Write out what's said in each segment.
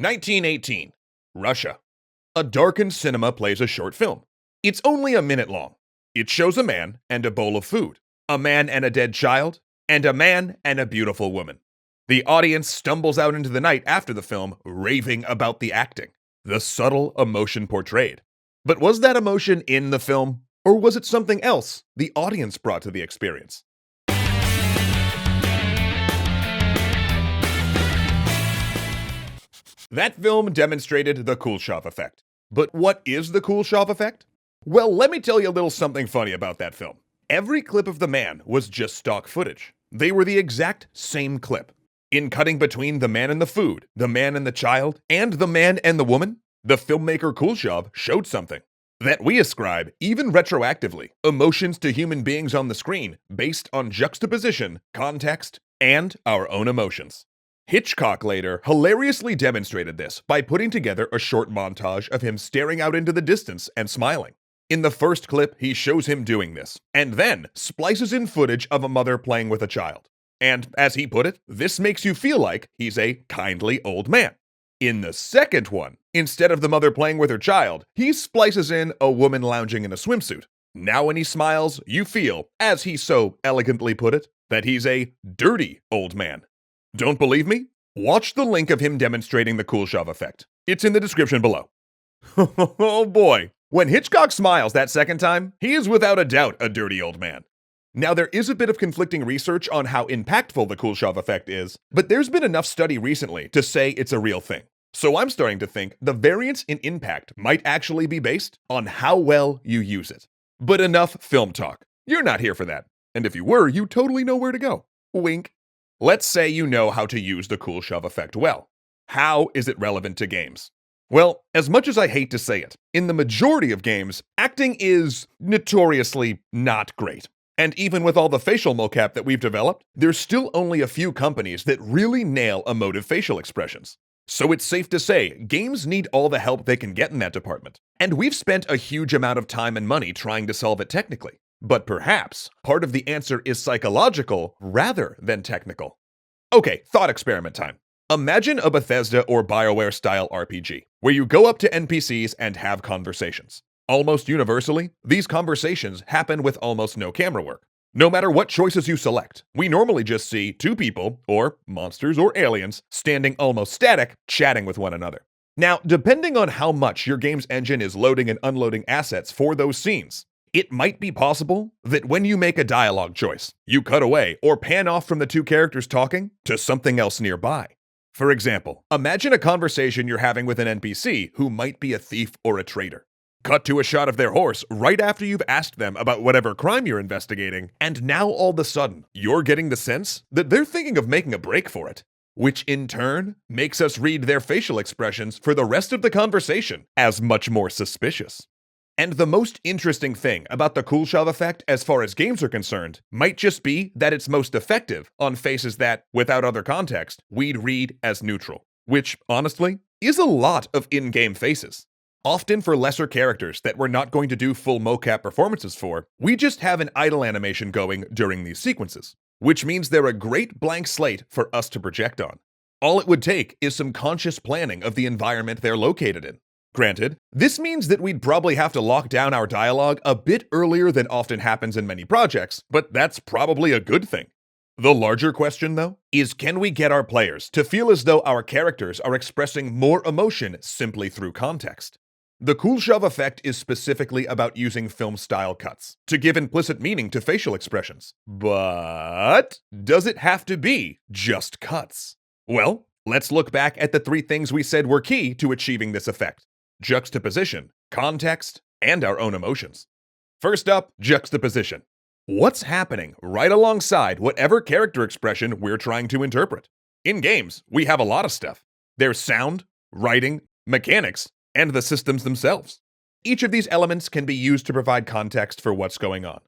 1918. Russia. A darkened cinema plays a short film. It's only a minute long. It shows a man and a bowl of food, a man and a dead child, and a man and a beautiful woman. The audience stumbles out into the night after the film, raving about the acting, the subtle emotion portrayed. But was that emotion in the film, or was it something else the audience brought to the experience? That film demonstrated the Kuleshov Effect. But what is the Kuleshov Effect? Well, let me tell you a little something funny about that film. Every clip of the man was just stock footage. They were the exact same clip. In cutting between the man and the food, the man and the child, and the man and the woman, the filmmaker Kuleshov showed something. That we ascribe, even retroactively, emotions to human beings on the screen based on juxtaposition, context, and our own emotions. Hitchcock later hilariously demonstrated this by putting together a short montage of him staring out into the distance and smiling. In the first clip, he shows him doing this, and then splices in footage of a mother playing with a child. And as he put it, this makes you feel like he's a kindly old man. In the second one, instead of the mother playing with her child, he splices in a woman lounging in a swimsuit. Now when he smiles, you feel, as he so elegantly put it, that he's a dirty old man. Don't believe me? Watch the link of him demonstrating the Kuleshov effect. It's in the description below. Oh boy. When Hitchcock smiles that second time, he is without a doubt a dirty old man. Now there is a bit of conflicting research on how impactful the Kuleshov effect is, but there's been enough study recently to say it's a real thing. So I'm starting to think the variance in impact might actually be based on how well you use it. But enough film talk. You're not here for that. And if you were, you totally know where to go. Wink. Let's say you know how to use the Kuleshov effect well. How is it relevant to games? Well, as much as I hate to say it, in the majority of games, acting is notoriously not great. And even with all the facial mocap that we've developed, there's still only a few companies that really nail emotive facial expressions. So it's safe to say, games need all the help they can get in that department. And we've spent a huge amount of time and money trying to solve it technically. But perhaps part of the answer is psychological rather than technical. Okay, thought experiment time. Imagine a Bethesda or BioWare style RPG, where you go up to NPCs and have conversations. Almost universally, these conversations happen with almost no camera work. No matter what choices you select, we normally just see two people, or monsters or aliens, standing almost static, chatting with one another. Now, depending on how much your game's engine is loading and unloading assets for those scenes, it might be possible that when you make a dialogue choice, you cut away or pan off from the two characters talking to something else nearby. For example, imagine a conversation you're having with an NPC who might be a thief or a traitor. Cut to a shot of their horse right after you've asked them about whatever crime you're investigating, and now all of a sudden, you're getting the sense that they're thinking of making a break for it, which in turn makes us read their facial expressions for the rest of the conversation as much more suspicious. And the most interesting thing about the Kuleshov effect as far as games are concerned might just be that it's most effective on faces that, without other context, we'd read as neutral, which, honestly, is a lot of in-game faces. Often for lesser characters that we're not going to do full mocap performances for, we just have an idle animation going during these sequences, which means they're a great blank slate for us to project on. All it would take is some conscious planning of the environment they're located in. Granted, this means that we'd probably have to lock down our dialogue a bit earlier than often happens in many projects, but that's probably a good thing. The larger question, though, is can we get our players to feel as though our characters are expressing more emotion simply through context? The Kuleshov effect is specifically about using film-style cuts to give implicit meaning to facial expressions. But does it have to be just cuts? Well, let's look back at the three things we said were key to achieving this effect: juxtaposition, context, and our own emotions. First up, juxtaposition. What's happening right alongside whatever character expression we're trying to interpret? In games, we have a lot of stuff. There's sound, writing, mechanics, and the systems themselves. Each of these elements can be used to provide context for what's going on.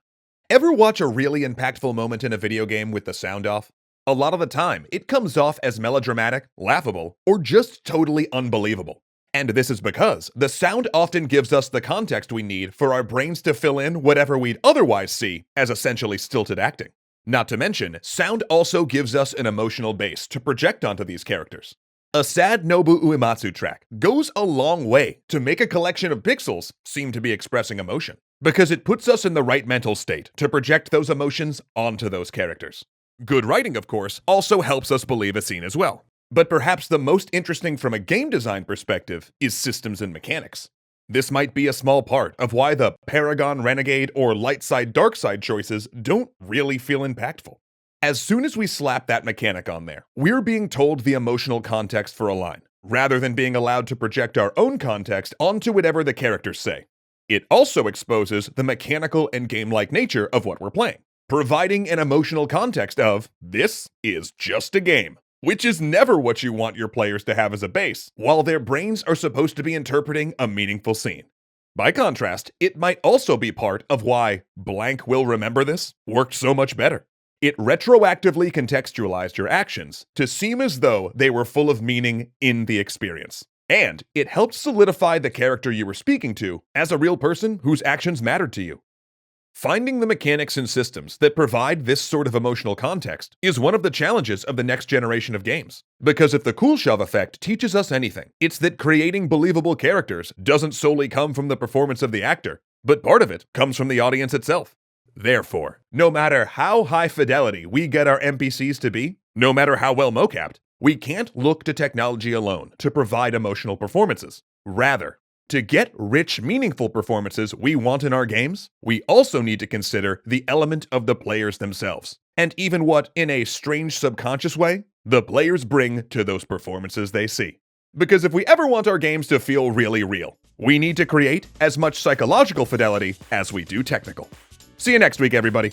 Ever watch a really impactful moment in a video game with the sound off? A lot of the time, it comes off as melodramatic, laughable, or just totally unbelievable. And this is because the sound often gives us the context we need for our brains to fill in whatever we'd otherwise see as essentially stilted acting. Not to mention, sound also gives us an emotional base to project onto these characters. A sad Nobu Uematsu track goes a long way to make a collection of pixels seem to be expressing emotion, because it puts us in the right mental state to project those emotions onto those characters. Good writing, of course, also helps us believe a scene as well. But perhaps the most interesting from a game design perspective is systems and mechanics. This might be a small part of why the Paragon Renegade or light side dark side choices don't really feel impactful. As soon as we slap that mechanic on there, we're being told the emotional context for a line, rather than being allowed to project our own context onto whatever the characters say. It also exposes the mechanical and game-like nature of what we're playing, providing an emotional context of, this is just a game, which is never what you want your players to have as a base, while their brains are supposed to be interpreting a meaningful scene. By contrast, it might also be part of why blank will remember this worked so much better. It retroactively contextualized your actions to seem as though they were full of meaning in the experience. And it helped solidify the character you were speaking to as a real person whose actions mattered to you. Finding the mechanics and systems that provide this sort of emotional context is one of the challenges of the next generation of games. Because if the Kuleshov Effect teaches us anything, it's that creating believable characters doesn't solely come from the performance of the actor, but part of it comes from the audience itself. Therefore, no matter how high fidelity we get our NPCs to be, no matter how well mocapped, we can't look to technology alone to provide emotional performances. Rather, to get rich, meaningful performances we want in our games, we also need to consider the element of the players themselves, and even what, in a strange subconscious way, the players bring to those performances they see. Because if we ever want our games to feel really real, we need to create as much psychological fidelity as we do technical. See you next week, everybody.